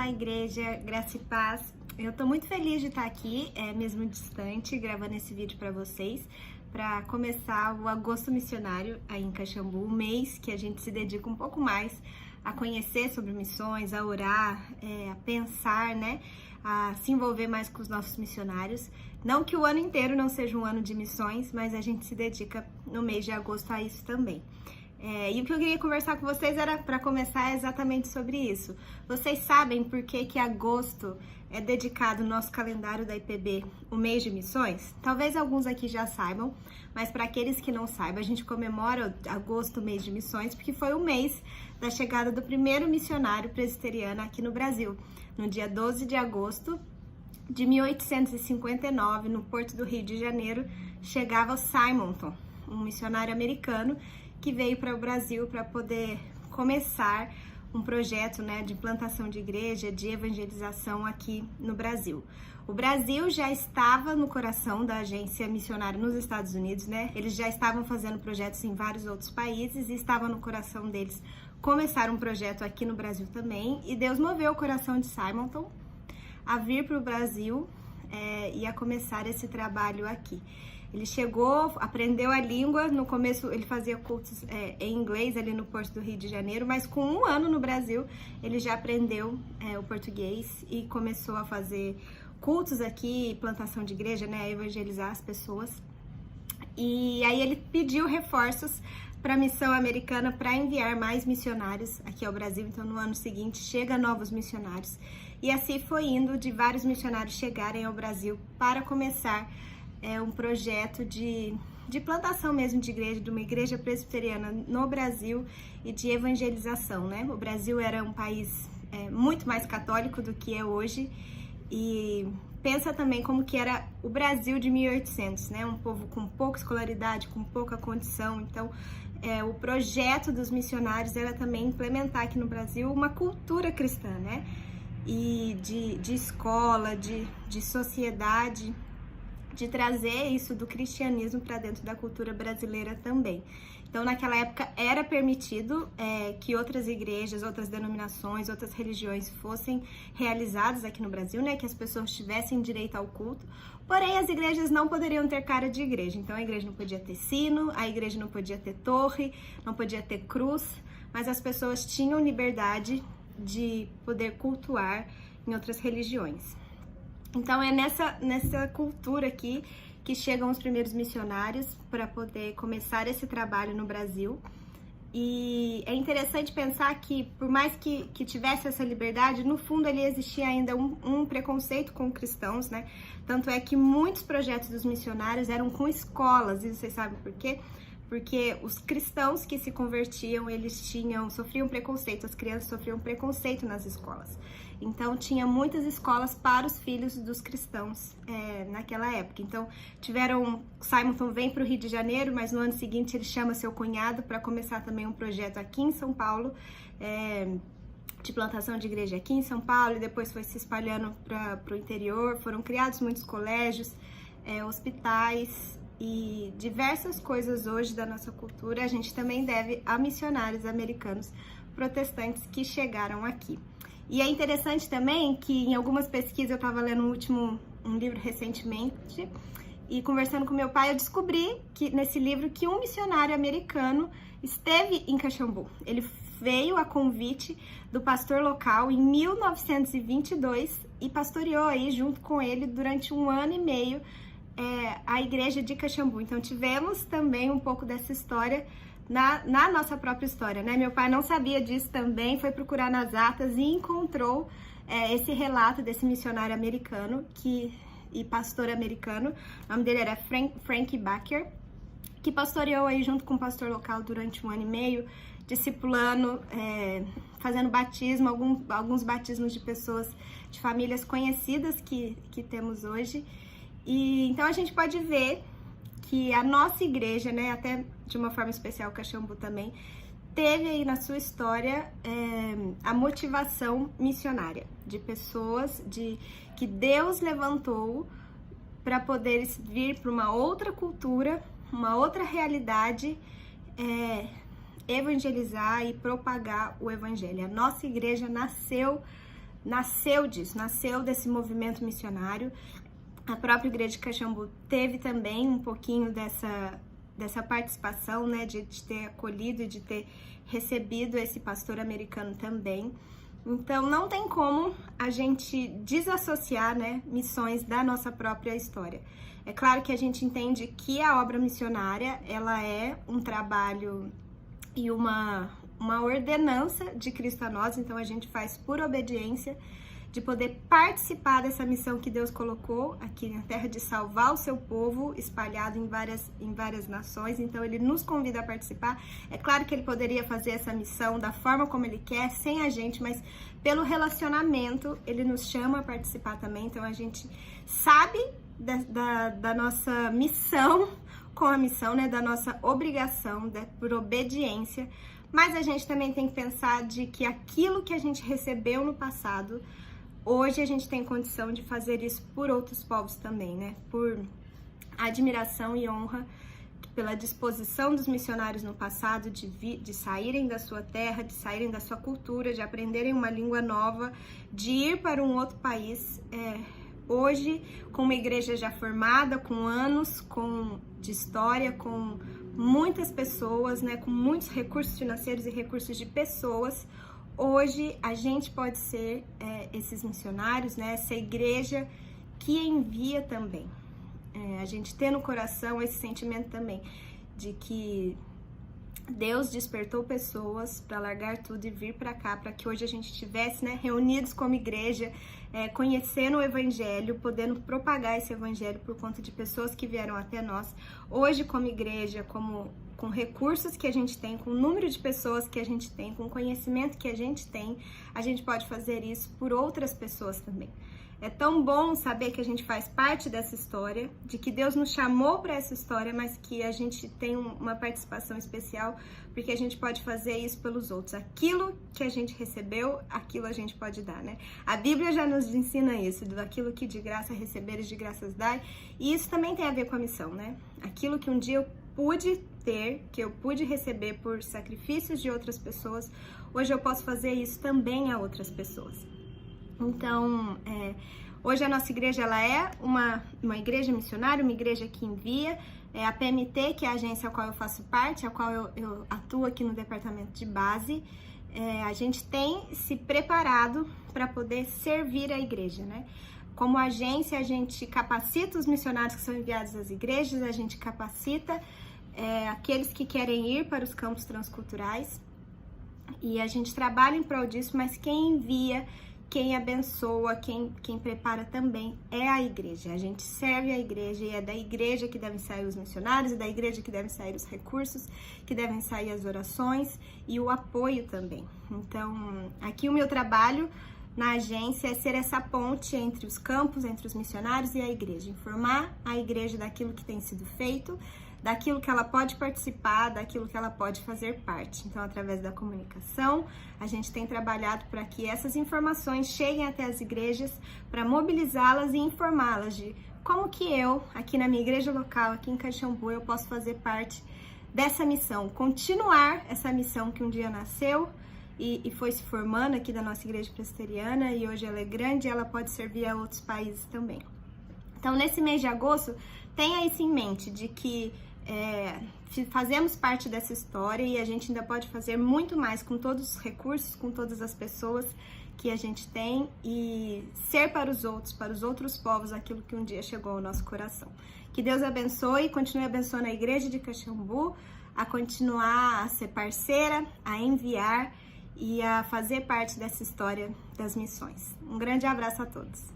Olá, igreja, graça e paz. Eu tô muito feliz de estar aqui, mesmo distante, gravando esse vídeo para vocês, para começar o Agosto Missionário aí em Caxambu, um mês que a gente se dedica um pouco mais a conhecer sobre missões, a orar, a pensar, né, a se envolver mais com os nossos missionários. Não que o ano inteiro não seja um ano de missões, mas a gente se dedica no mês de agosto a isso também. E o que eu queria conversar com vocês era, para começar, exatamente sobre isso. Vocês sabem por que agosto é dedicado no nosso calendário da IPB, o mês de missões? Talvez alguns aqui já saibam, mas para aqueles que não saibam, a gente comemora agosto, o mês de missões, porque foi o mês da chegada do primeiro missionário presbiteriano aqui no Brasil, no dia 12 de agosto de 1859, no Porto do Rio de Janeiro, chegava o Simonton, um missionário americano que veio para o Brasil para poder começar um projeto, né, de plantação de igreja, de evangelização aqui no Brasil. O Brasil já estava no coração da agência missionária nos Estados Unidos, né? Eles já estavam fazendo projetos em vários outros países e estava no coração deles começar um projeto aqui no Brasil também. E Deus moveu o coração de Simonton a vir para o Brasil e a começar esse trabalho aqui. Ele chegou, aprendeu a língua, no começo ele fazia cultos em inglês ali no Porto do Rio de Janeiro, mas com um ano no Brasil ele já aprendeu o português e começou a fazer cultos aqui, plantação de igreja, né, a evangelizar as pessoas. E aí ele pediu reforços para a missão americana para enviar mais missionários aqui ao Brasil. Então no ano seguinte chega novos missionários e assim foi indo, de vários missionários chegarem ao Brasil para começar um projeto de plantação mesmo de igreja, de uma igreja presbiteriana no Brasil e de evangelização, né? O Brasil era um país muito mais católico do que é hoje, e pensa também como que era o Brasil de 1800, né? Um povo com pouca escolaridade, com pouca condição. Então, o projeto dos missionários era também implementar aqui no Brasil uma cultura cristã, né? E de escola, de sociedade, de trazer isso do cristianismo para dentro da cultura brasileira também. Então, naquela época, era permitido que outras igrejas, outras denominações, outras religiões fossem realizadas aqui no Brasil, né? Que as pessoas tivessem direito ao culto. Porém, as igrejas não poderiam ter cara de igreja. Então, a igreja não podia ter sino, a igreja não podia ter torre, não podia ter cruz, mas as pessoas tinham liberdade de poder cultuar em outras religiões. Então é nessa cultura aqui que chegam os primeiros missionários para poder começar esse trabalho no Brasil. E é interessante pensar que, por mais que tivesse essa liberdade, no fundo ali existia ainda um preconceito com cristãos, né? Tanto é que muitos projetos dos missionários eram com escolas, e vocês sabem por quê? Porque os cristãos que se convertiam, eles sofriam preconceito, as crianças sofriam preconceito nas escolas. Então, tinha muitas escolas para os filhos dos cristãos naquela época. Então, Simonton vem para o Rio de Janeiro, mas no ano seguinte ele chama seu cunhado para começar também um projeto aqui em São Paulo, de plantação de igreja aqui em São Paulo, e depois foi se espalhando para o interior. Foram criados muitos colégios, hospitais e diversas coisas hoje da nossa cultura a gente também deve a missionários americanos protestantes que chegaram aqui. E é interessante também que em algumas pesquisas, eu estava lendo um livro recentemente, e conversando com meu pai, eu descobri que nesse livro que um missionário americano esteve em Caxambu. Ele veio a convite do pastor local em 1922 e pastoreou aí junto com ele durante 1 ano e meio a igreja de Caxambu. Então tivemos também um pouco dessa história na nossa própria história, né? Meu pai não sabia disso também, foi procurar nas atas e encontrou esse relato desse missionário americano e pastor americano. O nome dele era Frank Baker, que pastoreou aí junto com o pastor local durante 1 ano e meio, discipulando, fazendo batismo, alguns batismos de pessoas, de famílias conhecidas que temos hoje. E então a gente pode ver que a nossa igreja, né, até de uma forma especial Caxambu também, teve aí na sua história a motivação missionária de pessoas que Deus levantou para poder vir para uma outra cultura, uma outra realidade, evangelizar e propagar o evangelho. A nossa igreja nasceu nasceu disso, nasceu desse movimento missionário. A própria Igreja de Caxambu teve também um pouquinho dessa participação, né, de ter acolhido e de ter recebido esse pastor americano também. Então, não tem como a gente desassociar, né, missões da nossa própria história. É claro que a gente entende que a obra missionária, ela é um trabalho e uma ordenança de Cristo a nós, então a gente faz por obediência, de poder participar dessa missão que Deus colocou aqui na terra, de salvar o seu povo espalhado em várias nações. Então ele nos convida a participar. É claro que ele poderia fazer essa missão da forma como ele quer, sem a gente, mas pelo relacionamento ele nos chama a participar também. Então a gente sabe da nossa missão com a missão, né, da nossa obrigação, por obediência, mas a gente também tem que pensar de que aquilo que a gente recebeu no passado, hoje a gente tem condição de fazer isso por outros povos também, né? Por admiração e honra pela disposição dos missionários no passado de saírem da sua terra, de saírem da sua cultura, de aprenderem uma língua nova, de ir para um outro país. Hoje, com uma igreja já formada, com anos de história, com muitas pessoas, né? Com muitos recursos financeiros e recursos de pessoas, hoje a gente pode ser esses missionários, né? Essa igreja que envia também. A gente ter no coração esse sentimento também de que Deus despertou pessoas para largar tudo e vir para cá, para que hoje a gente estivesse, né, reunidos como igreja, conhecendo o Evangelho, podendo propagar esse Evangelho por conta de pessoas que vieram até nós. Hoje, como igreja, com recursos que a gente tem, com o número de pessoas que a gente tem, com o conhecimento que a gente tem, a gente pode fazer isso por outras pessoas também. É tão bom saber que a gente faz parte dessa história, de que Deus nos chamou para essa história, mas que a gente tem uma participação especial, porque a gente pode fazer isso pelos outros. Aquilo que a gente recebeu, aquilo a gente pode dar, né? A Bíblia já nos ensina isso, daquilo que de graça receberes, de graças dai, e isso também tem a ver com a missão, né? Aquilo que um dia eu pude ter, que eu pude receber por sacrifícios de outras pessoas, hoje eu posso fazer isso também a outras pessoas. Então, hoje a nossa igreja ela é uma igreja missionária, uma igreja que envia. A PMT, que é a agência a qual eu faço parte, a qual eu atuo aqui no departamento de base, a gente tem se preparado para poder servir a igreja, né? Como agência, a gente capacita os missionários que são enviados às igrejas, a gente capacita aqueles que querem ir para os campos transculturais, e a gente trabalha em prol disso, mas quem envia, quem abençoa, quem prepara também é a igreja. A gente serve a igreja e é da igreja que devem sair os missionários, é da igreja que devem sair os recursos, que devem sair as orações e o apoio também. Então, aqui o meu trabalho na agência é ser essa ponte entre os campos, entre os missionários e a igreja. Informar a igreja daquilo que tem sido feito, daquilo que ela pode participar, daquilo que ela pode fazer parte. Então, através da comunicação, a gente tem trabalhado para que essas informações cheguem até as igrejas, para mobilizá-las e informá-las de como que eu, aqui na minha igreja local, aqui em Caxambu, eu posso fazer parte dessa missão, continuar essa missão que um dia nasceu e foi se formando aqui da nossa igreja presbiteriana, e hoje ela é grande e ela pode servir a outros países também. Então, nesse mês de agosto, tenha isso em mente, de que fazemos parte dessa história e a gente ainda pode fazer muito mais com todos os recursos, com todas as pessoas que a gente tem, e ser para os outros povos, aquilo que um dia chegou ao nosso coração. Que Deus abençoe e continue abençoando a igreja de Caxambu, a continuar a ser parceira, a enviar e a fazer parte dessa história das missões. Um grande abraço a todos.